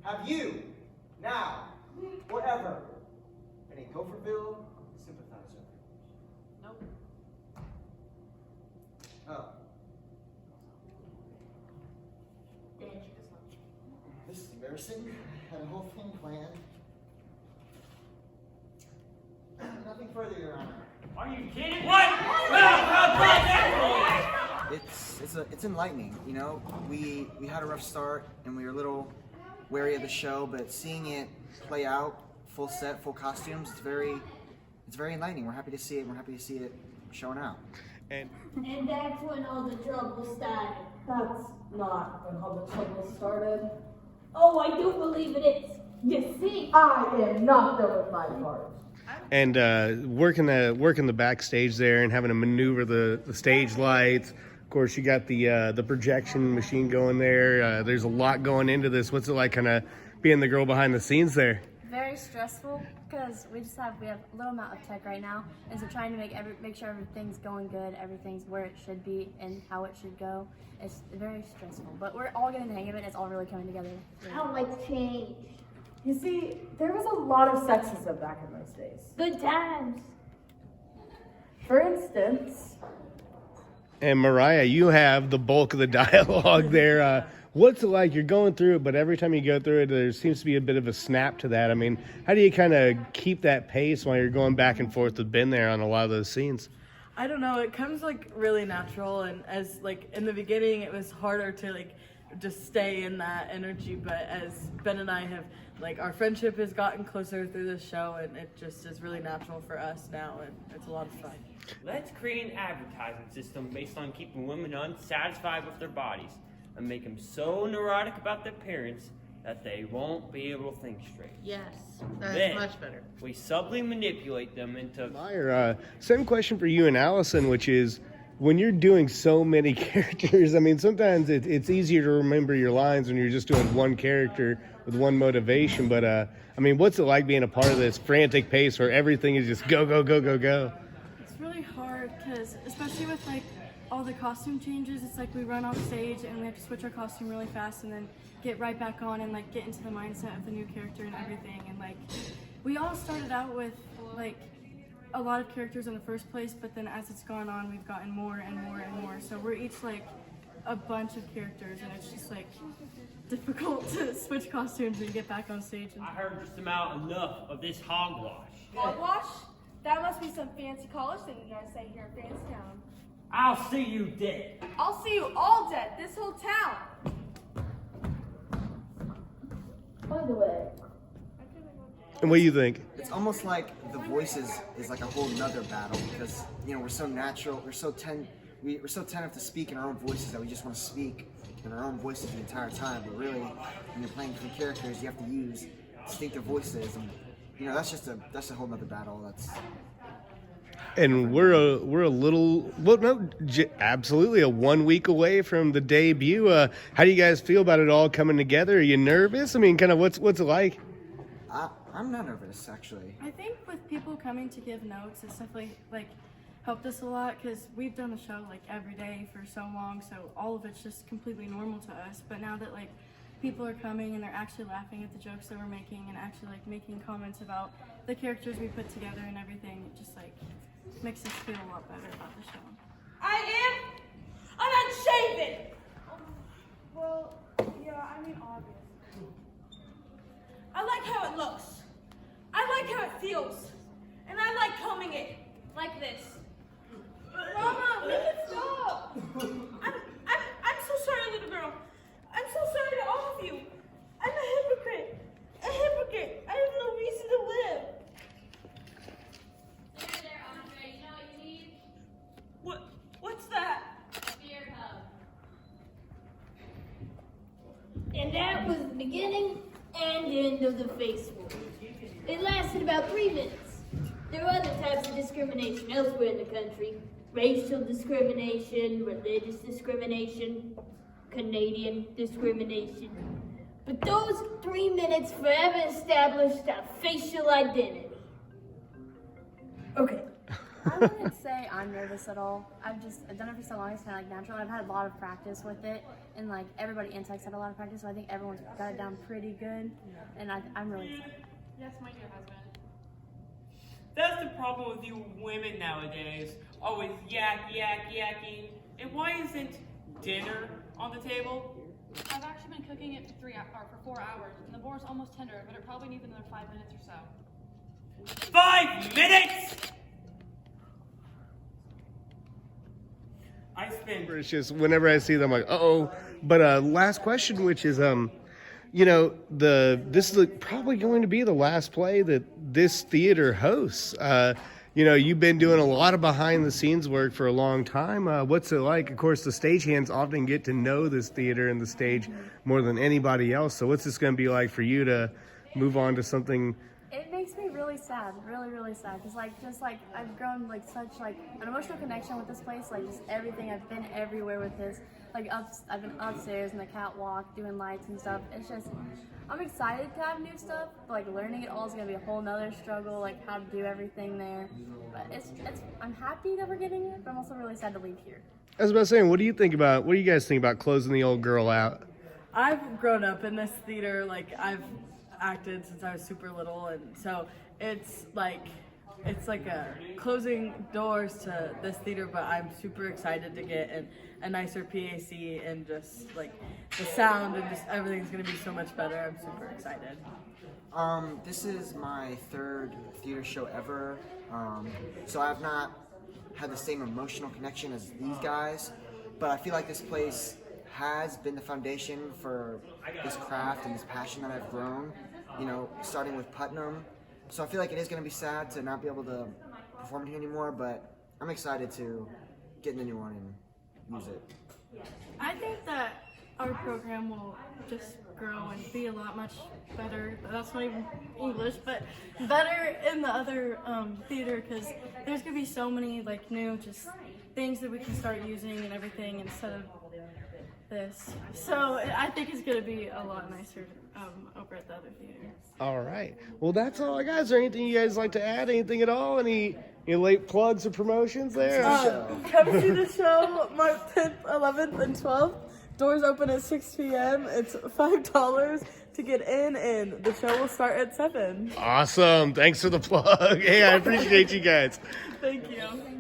Have you, now, forever, been a Gopherville sympathizer? Nope. Oh. This is embarrassing. I had a whole thing planned. Nothing further, Your Honor. Are you kidding? What? No, It's enlightening, you know. We had a rough start and we were a little wary of the show, but seeing it play out, full set, full costumes, it's very enlightening. We're happy to see it. We're happy to see it showing out. And that's when all the trouble started. That's not when all the trouble started. Oh, I do believe it is. You see, I am not done with my part. and working the backstage there and having to maneuver the stage lights. Of course, you got the projection machine going there. There's a lot going into this. What's it like, kind of being the girl behind the scenes there? Very stressful because we have a little amount of tech right now, and so trying to make sure everything's going good, everything's where it should be and how it should go. It's very stressful, but we're all getting the hang of it. It's all really coming together. I don't like change. You see, there was a lot of sexism back in those days. Good times. For instance, And Mariah, you have the bulk of the dialogue there. What's it like? You're going through it, but every time you go through it, there seems to be a bit of a snap to that. I mean, how do you kind of keep that pace while you're going back and forth with Ben there on a lot of those scenes? I don't know. It comes like really natural, and as like in the beginning, it was harder to like just stay in that energy. But as Ben and I have like our friendship has gotten closer through the show, and it just is really natural for us now, and it's a lot of fun. Let's create an advertising system based on keeping women unsatisfied with their bodies and make them so neurotic about their appearance that they won't be able to think straight. Yes, that's Then, much better. we subtly manipulate them into... Meyer, same question for you and Allison, which is, when you're doing so many characters, I mean, sometimes it's easier to remember your lines when you're just doing one character with one motivation. But, I mean, what's it like being a part of this frantic pace where everything is just go, go, go, go, go? It's really hard because, especially with like all the costume changes, it's like we run off stage and we have to switch our costume really fast and then get right back on and like get into the mindset of the new character and everything. And like we all started out with like a lot of characters in the first place, but then as it's gone on, we've gotten more and more and more. So we're each like a bunch of characters, and it's just like difficult to switch costumes and get back on stage. I heard just about enough of this hogwash. Hogwash? That must be some fancy college thing you guys say here in Fanstown. I'll see you dead. I'll see you all dead, this whole town. By the way, And what do you think? It's almost like The Voices is like a whole nother battle because, you know, we're so natural, we're so attentive to speak in our own voices that we just want to speak in our own voices the entire time. But really, when you're playing different characters, you have to use distinctive voices, and you know that's a whole nother battle. And we're a little, well, no, absolutely a 1 week away from the debut. How do you guys feel about it all coming together? Are you nervous? I mean, kind of what's it like? I'm not nervous, actually. I think with people coming to give notes, it's definitely like helped us a lot because we've done the show like every day for so long, so all of it's just completely normal to us. But now that like people are coming and they're actually laughing at the jokes that we're making and actually like making comments about the characters we put together and everything, it just like makes us feel a lot better about the show. I'm unshaven! Well, yeah, I mean obviously. I like how it looks. I like how it feels. And I like combing it like this. Mama, make it stop! I'm so sorry, little girl. I'm so sorry to all of you. I'm a hypocrite. A hypocrite. I have no reason to live. There, Andre. You know what you need? What's that? A beer hug. and that was the beginning and end of the face war. It lasted about 3 minutes. There were other types of discrimination elsewhere in the country. Racial discrimination, religious discrimination, Canadian discrimination. But those 3 minutes forever established our facial identity. Okay, I wouldn't say I'm nervous at all. I've done it for so long, it's kind of like natural. I've had a lot of practice with it, and like everybody in Tech's had a lot of practice, so I think everyone's got it down pretty good, and I'm really excited. Yes, my dear husband. That's the problem with you women nowadays. Always yakking. And why isn't dinner on the table? I've actually been cooking it for 4 hours, and the boar's almost tender, but it probably needs another 5 minutes or so. 5 minutes! I spend. It's just whenever I see them, I'm like, uh-oh. But last question, which is, you know, this is probably going to be the last play that this theater hosts. You know, you've been doing a lot of behind-the-scenes work for a long time. What's it like? Of course, the stagehands often get to know this theater and the stage more than anybody else. So what's this going to be like for you to move on to something? It makes me really sad, really sad, because I've grown like such like an emotional connection with this place, like just everything. I've been everywhere with this, like I've been upstairs in the catwalk doing lights and stuff. It's just, I'm excited to have new stuff, but like learning it all is gonna be a whole nother struggle, like how to do everything there. But I'm happy that we're getting it, but I'm also really sad to leave here. I was about saying, what do you guys think about closing the old girl out? I've grown up in this theater, like I've acted since I was super little, and so it's like a closing doors to this theater, but I'm super excited to get a nicer PAC, and just like the sound and just everything's gonna be so much better. I'm super excited. This is my 3rd theater show ever, so I've not had the same emotional connection as these guys, but I feel like this place has been the foundation for this craft and this passion that I've grown, you know, starting with Putnam. So I feel like it is going to be sad to not be able to perform here anymore, but I'm excited to get in the new one and use it. I think that our program will just grow and be a lot much better. That's not even English, but better in the other theater, because there's gonna be so many like new just things that we can start using and everything instead of this. So I think it's gonna be a lot nicer over at the other theater. All right. Well, that's all I got. Is there anything you guys like to add? Anything at all? Any late plugs or promotions there? Come see the show March 10th, 11th, and 12th. Doors open at 6 p.m. It's $5 to get in, and the show will start at 7. Awesome. Thanks for the plug. Hey, I appreciate you guys. Thank you.